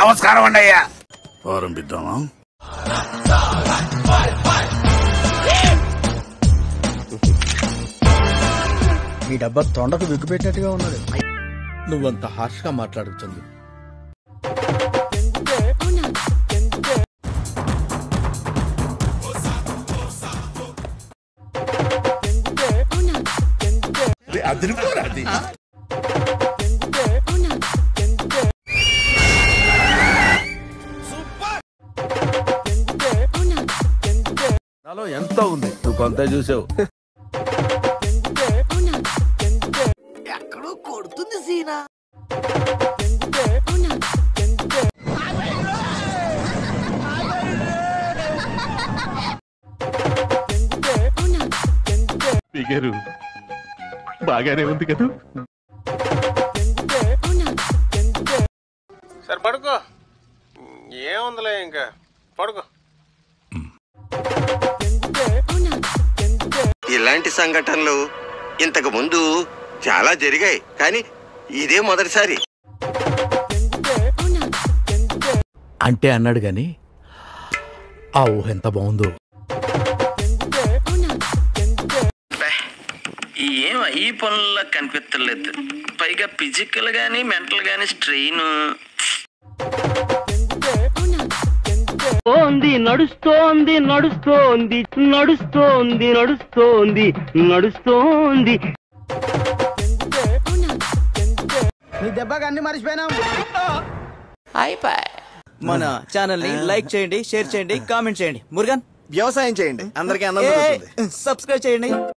నమస్కారం అండి అయ్యా. ఆరంభిద్దామా? ఈ డబ్బా తొండకు విగ్గు పెట్టినట్టుగా ఉన్నాడు. నువ్వంత హార్ష్ గా మాట్లాడుతుంది. అదిరిపోరాది. నాలో ఎంత ఉంది, నువ్వు కొంత చూసావు. ఎక్కడో కొడుతుంది సీనా. ఫిగరు బాగానే ఉంది కదా. సరే పడుకో, ఏముందిలే ఇంకా పడుకో. ఇలాంటి సంఘటనలు ఇంతకు ముందు చాలా జరిగాయి, కానీ ఇదే మొదటిసారి. అంటే అన్నాడు గాని ఆ ఊహ ఎంత బాగుందో. ఏం ఈ పనుల్లో కనిపించలేదు. పైగా ఫిజికల్ గానీ మెంటల్ గానీ స్ట్రెయిన్. నడుస్తోంది నడుస్తోంది నడుస్తోంది నడుస్తోంది నడుస్తోంది. నీ దెబ్బకి అన్ని మర్చిపోయినాం. మన ఛానల్ ని లైక్ చేయండి, షేర్ చేయండి, కామెంట్ చేయండి. మురుగన్ వ్యవసాయం చేయండి, అందరికీ ఆనందం. సబ్స్క్రైబ్ చేయండి.